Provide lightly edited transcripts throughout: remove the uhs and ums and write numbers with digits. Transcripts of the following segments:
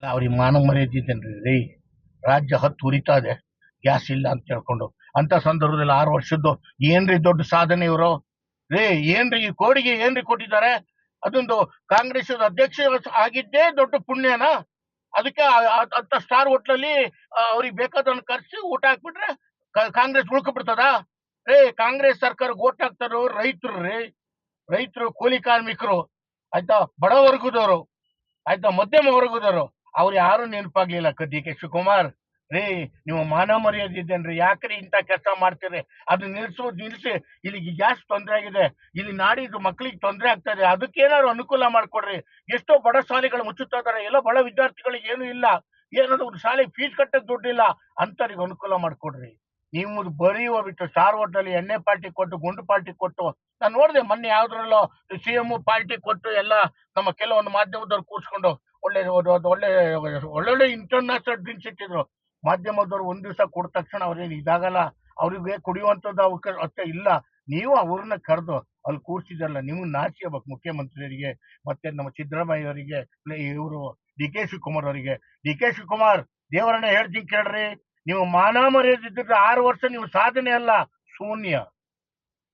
ಅವ್ರಿಗೆ ಮಾನ ಮರ್ಯಾದೆ ಇದ್ದೇನ್ರಿ ರೀ. ರಾಜ್ಯ ಹತ್ತು ಉರಿತಾ ಇದೆ, ಗ್ಯಾಸ್ ಇಲ್ಲ ಅಂತ ಹೇಳ್ಕೊಂಡು. ಅಂತ ಸಂದರ್ಭದಲ್ಲಿ 6 ವರ್ಷದ್ದು ಏನ್ರಿ ದೊಡ್ಡ ಸಾಧನೆ ಇವರು ರೀ. ಏನ್ರಿ ಈ ಕೋಡಿಗೆ ಏನ್ರಿ ಕೊಟ್ಟಿದ್ದಾರೆ? ಅದೊಂದು ಕಾಂಗ್ರೆಸ್ ಅಧ್ಯಕ್ಷ ಆಗಿದ್ದೇ ದೊಡ್ಡ ಪುಣ್ಯನಾ? ಅದಕ್ಕೆ ಅಂತ ಸ್ಟಾರ್ ಹೋಟ್ಲಲ್ಲಿ ಅವ್ರಿಗೆ ಬೇಕಾದನ್ನ ಕರ್ಸಿ ಊಟ ಹಾಕ್ಬಿಟ್ರೆ ಕಾಂಗ್ರೆಸ್ ಉಳ್ಕೊಬಿಡ್ತದ? ರೇ, ಕಾಂಗ್ರೆಸ್ ಸರ್ಕಾರಕ್ಕೆ ಓಟ್ ಹಾಕ್ತಾರೋ ರೈತರು ರೀ. ರೈತರು, ಕೂಲಿ ಕಾರ್ಮಿಕರು, ಆಯ್ತಾ, ಬಡ ವರ್ಗದವರು, ಆಯ್ತಾ, ಮಧ್ಯಮ ವರ್ಗದವರು, ಅವ್ರು ಯಾರು ನೆನಪಾಗ್ಲಿಲ್ಲ. ಡಿ ಕೆ ಶಿವಕುಮಾರ್ ರೀ, ನೀವು ಮಾನ ಮರ್ಯಾದೆ ಇದ್ದೇನ್ರಿ? ಯಾಕ್ರಿ ಇಂಥ ಕೆಲಸ ಮಾಡ್ತೀರಿ? ಅದು ನಿಲ್ಸಿ. ಇಲ್ಲಿ ಗ್ಯಾಸ್ ತೊಂದರೆ ಆಗಿದೆ, ಇಲ್ಲಿ ನಾಡಿದ್ದು ಮಕ್ಕಳಿಗೆ ತೊಂದರೆ ಆಗ್ತಾ ಇದೆ, ಅದಕ್ಕೇನಾದ್ರು ಅನುಕೂಲ ಮಾಡ್ಕೊಡ್ರಿ. ಎಷ್ಟೋ ಬಡ ಶಾಲೆಗಳು ಮುಚ್ಚುತ್ತಾ ಇದಾರೆ, ಎಲ್ಲ ಬಡ ವಿದ್ಯಾರ್ಥಿಗಳಿಗೆ ಏನು ಇಲ್ಲ, ಏನಾದ್ರು ಒಂದು ಶಾಲೆ ಫೀಸ್ ಕಟ್ಟಕ್ ದುಡ್ಡಿಲ್ಲ, ಅಂತವ್ರಿಗೆ ಅನುಕೂಲ ಮಾಡ್ಕೊಡ್ರಿ. ನೀವು ಬರೀ ಹೋಗ್ಬಿಟ್ಟು ಸ್ಟಾರ್ ಹೋಟೆಲ್ ಎಣ್ಣೆ ಪಾರ್ಟಿ ಕೊಟ್ಟು, ಗುಂಡು ಪಾರ್ಟಿ ಕೊಟ್ಟು, ನಾನು ನೋಡಿದೆ ಮೊನ್ನೆ ಯಾವ್ದ್ರಲ್ಲೋ CM ಪಾರ್ಟಿ ಕೊಟ್ಟು ಎಲ್ಲ ನಮ್ಮ ಕೆಲವೊಂದು ಮಾಧ್ಯಮದವ್ರು ಕೂರ್ಸ್ಕೊಂಡು ಒಳ್ಳೆ ಒಳ್ಳೆ ಒಳ್ಳೊಳ್ಳೆ ಇಂಟರ್ನ್ಯಾಷನಲ್ ಡ್ರಿಂಕ್ಸ್ ಇಟ್ಟಿದ್ರು. ಮಾಧ್ಯಮದವ್ರು ಒಂದ್ ದಿವಸ ಕೊಟ್ಟ ತಕ್ಷಣ ಅವ್ರೇನು ಇದಾಗಲ್ಲ, ಅವ್ರಿಗೆ ಕುಡಿಯುವಂಥದ್ದು ಅವಕಾಶ ಇಲ್ಲ. ನೀವು ಅವ್ರನ್ನ ಕರೆದು ಅಲ್ಲಿ ಕೂರ್ಸಿದ್ರಲ್ಲ, ನೀವು ನಾಚಿ ಆಗ್ಬೇಕು ಮುಖ್ಯಮಂತ್ರಿಯವರಿಗೆ, ಮತ್ತೆ ನಮ್ಮ ಸಿದ್ದರಾಮಯ್ಯ ಅವರಿಗೆ, ಇವರು ಡಿ ಕೆ ಶಿವಕುಮಾರ್ ಅವರಿಗೆ. ಡಿ ಕೆ ಶಿವಕುಮಾರ್, ದೇವರನ್ನ ಹೇಳ್ತೀನಿ ಕೇಳ್ರಿ, ನೀವು ಮಾನ ಮರ್ಯಾದೆ ಇದ್ದಿದ್ರೆ 6 ವರ್ಷ ನೀವು ಸಾಧನೆ ಅಲ್ಲ, ಶೂನ್ಯ.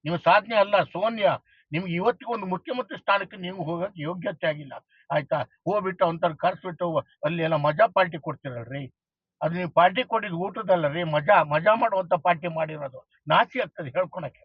ನೀವು ಸಾಧನೆ ಅಲ್ಲ, ಶೂನ್ಯ. ನಿಮ್ಗೆ ಇವತ್ತಿಗೂ ಒಂದು ಮುಖ್ಯಮಂತ್ರಿ ಸ್ಥಾನಕ್ಕೆ ನೀವು ಹೋಗಕ್ಕೆ ಯೋಗ್ಯತೆ ಆಗಿಲ್ಲ, ಆಯ್ತಾ? ಹೋಗ್ಬಿಟ್ಟು ಒಂಥರ ಕರ್ಸ್ಬಿಟ್ಟು ಅಲ್ಲಿ ಎಲ್ಲ ಮಜಾ ಪಾರ್ಟಿ ಕೊಡ್ತಿರಲ್ರಿ. ಅದು ನೀವು ಪಾರ್ಟಿ ಕೊಟ್ಟಿದ್ದು ಊಟದಲ್ಲ ರೀ, ಮಜಾ ಮಾಡುವಂತ ಪಾರ್ಟಿ ಮಾಡಿರೋದು. ನಾಚಿ ಆಗ್ತದೆ ಹೇಳ್ಕೊಳಕ್ಕೆ.